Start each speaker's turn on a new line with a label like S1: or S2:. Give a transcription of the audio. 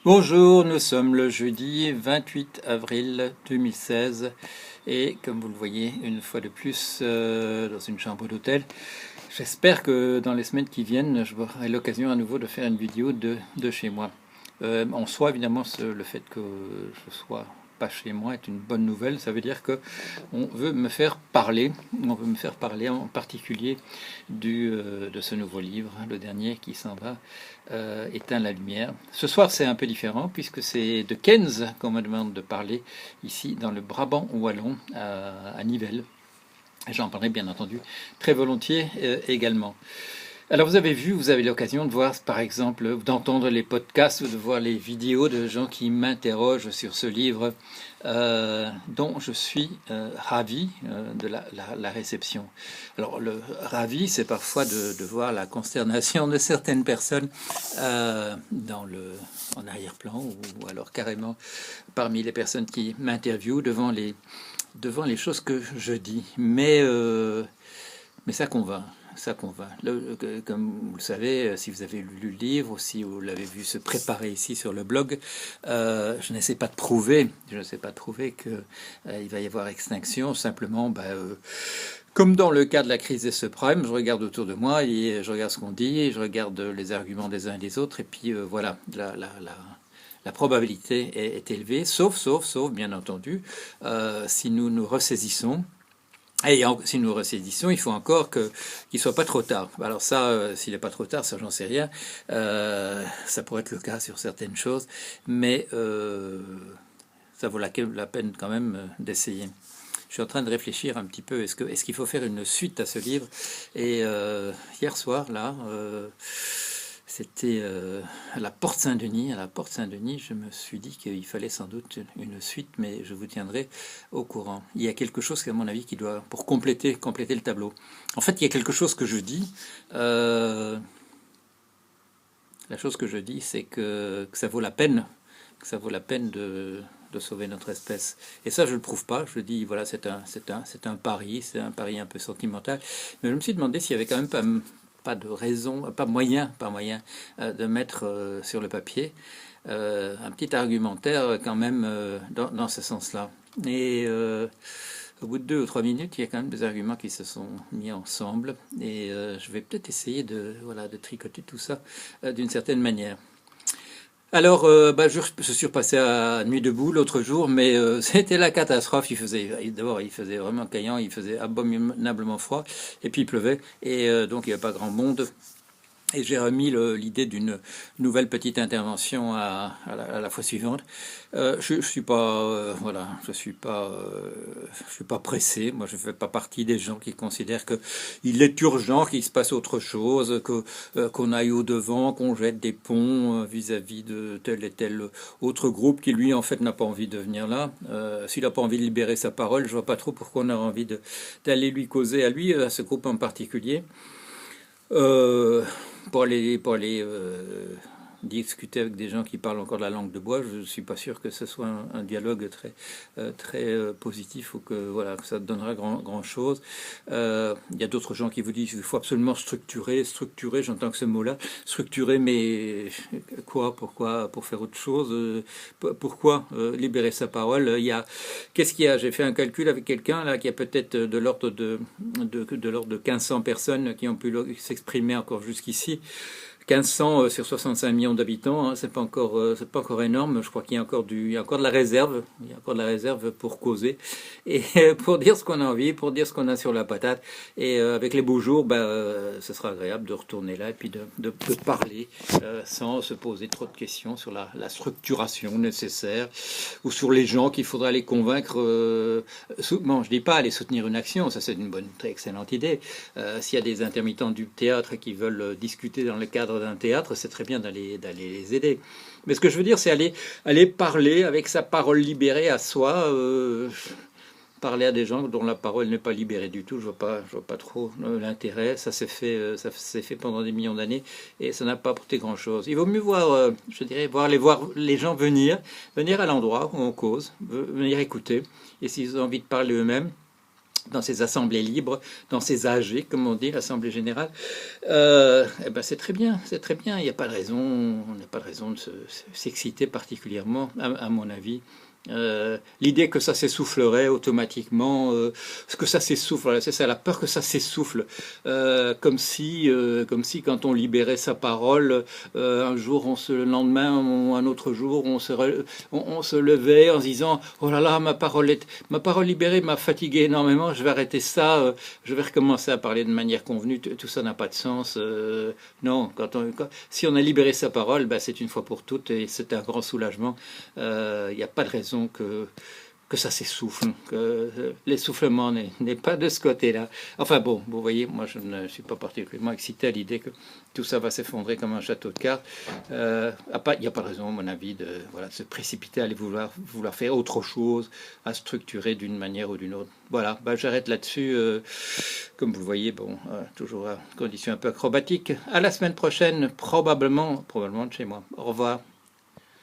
S1: Bonjour, nous sommes le jeudi 28 avril 2016 et comme vous le voyez une fois de plus dans une chambre d'hôtel, j'espère que dans les semaines qui viennent j'aurai l'occasion à nouveau de faire une vidéo de chez moi. En soi évidemment le fait que je sois pas chez moi est une bonne nouvelle, ça veut dire que on veut me faire parler, en particulier de ce nouveau livre, le dernier qui s'en va, Éteins la lumière. Ce soir c'est un peu différent puisque c'est de Kenz qu'on me demande de parler ici dans le Brabant wallon à Nivelles. J'en parlerai bien entendu très volontiers également. Alors vous avez vu, vous avez l'occasion de voir par exemple, d'entendre les podcasts ou de voir les vidéos de gens qui m'interrogent sur ce livre dont je suis ravi de la réception. Alors le ravi, c'est parfois de voir la consternation de certaines personnes en arrière-plan ou alors carrément parmi les personnes qui m'interviewent devant les choses que je dis. Mais ça convainc. Ça convainc. Comme vous le savez, si vous avez lu le livre ou si vous l'avez vu se préparer ici sur le blog, je n'essaie pas de prouver, que il va y avoir extinction. Simplement, comme dans le cas de la crise des subprimes, je regarde autour de moi et je regarde ce qu'on dit, et je regarde les arguments des uns et des autres, et puis voilà, la probabilité est élevée, sauf, bien entendu, si nous nous ressaisissons. Et si nous ressaisissons, il faut encore qu'il soit pas trop tard. Alors ça, s'il n'est pas trop tard, ça j'en sais rien. Ça pourrait être le cas sur certaines choses, mais ça vaut la peine quand même d'essayer. Je suis en train de réfléchir un petit peu. Est-ce qu'il faut faire une suite à ce livre? Et hier soir, là, c'était à la Porte Saint-Denis. À la Porte Saint-Denis, je me suis dit qu'il fallait sans doute une suite, mais je vous tiendrai au courant. Il y a quelque chose, à mon avis, qui doit, pour compléter le tableau. En fait, il y a quelque chose que je dis. La chose que je dis, c'est que ça vaut la peine, de sauver notre espèce. Et ça, je ne le prouve pas. Je dis, voilà, c'est un pari un peu sentimental. Mais je me suis demandé s'il y avait quand même pas de raison, pas moyen de mettre sur le papier un petit argumentaire quand même dans ce sens-là. Et au bout de 2 ou 3 minutes, il y a quand même des arguments qui se sont mis ensemble. Et je vais peut-être essayer de tricoter tout ça d'une certaine manière. Alors, je suis repassé à Nuit debout l'autre jour, mais c'était la catastrophe. D'abord, il faisait vraiment caillant, il faisait abominablement froid, et puis il pleuvait, et donc il n'y avait pas grand monde. Et j'ai remis l'idée d'une nouvelle petite intervention à la fois suivante. Je suis pas, je suis pas pressé. Moi, je fais pas partie des gens qui considèrent que il est urgent qu'il se passe autre chose, qu'on aille au devant, qu'on jette des ponts vis-à-vis de tel et tel autre groupe qui lui en fait n'a pas envie de venir là. S'il n'a pas envie de libérer sa parole, je vois pas trop pourquoi on a envie d'aller lui causer à lui, à ce groupe en particulier. Pour aller discuter avec des gens qui parlent encore la langue de bois, je ne suis pas sûr que ce soit un dialogue très positif ou que ça donnera grand chose. Il y a d'autres gens qui vous disent qu'il faut absolument structurer, j'entends que ce mot-là, structurer, mais quoi, pourquoi, pour faire autre chose, pourquoi libérer sa parole? Qu'est-ce qu'il y a? J'ai fait un calcul avec quelqu'un là qui a peut-être de l'ordre de 1500 personnes qui ont pu s'exprimer encore jusqu'ici. 1500 sur 65 millions d'habitants, hein, c'est pas encore énorme. Je crois qu'il y a encore il y a encore de la réserve, pour causer et pour dire ce qu'on a envie, pour dire ce qu'on a sur la patate. Et avec les beaux jours, ce sera agréable de retourner là et puis de parler sans se poser trop de questions sur la structuration nécessaire ou sur les gens qu'il faudra les convaincre. Bon, je dis pas aller soutenir une action, ça c'est une très excellente idée. S'il y a des intermittents du théâtre qui veulent discuter dans le cadre d'un théâtre, c'est très bien d'aller les aider. Mais ce que je veux dire, c'est aller parler avec sa parole libérée à soi, parler à des gens dont la parole n'est pas libérée du tout. Je vois pas trop l'intérêt. Ça s'est fait pendant des millions d'années et ça n'a pas apporté grand chose. Il vaut mieux voir, voir les gens venir à l'endroit où on cause, venir écouter. Et s'ils ont envie de parler eux-mêmes, dans ces assemblées libres, dans ces AG, comme on dit, l'Assemblée générale, eh ben c'est très bien, c'est très bien. Il n'y a pas de raison, on n'a pas de raison de s'exciter particulièrement, à mon avis. L'idée que ça s'essoufflerait automatiquement, ce que ça s'essouffle, voilà, c'est ça, la peur que ça s'essouffle, comme si quand on libérait sa parole, un jour, le lendemain, ou un autre jour, on se levait en se disant, oh là là, ma parole libérée m'a fatigué énormément, je vais arrêter ça, je vais recommencer à parler de manière convenue, tout ça n'a pas de sens. Non, si on a libéré sa parole, ben, c'est une fois pour toutes et c'est un grand soulagement. Il n'y a pas de raison que ça s'essouffle, que l'essoufflement n'est pas de ce côté-là. Enfin bon, vous voyez, moi je ne suis pas particulièrement excité à l'idée que tout ça va s'effondrer comme un château de cartes. Il n'y a pas de raison, à mon avis, de se précipiter à aller vouloir faire autre chose, à structurer d'une manière ou d'une autre. Voilà, bah, j'arrête là-dessus. Comme vous voyez, bon, toujours à condition un peu acrobatique. À la semaine prochaine, probablement de chez moi. Au revoir.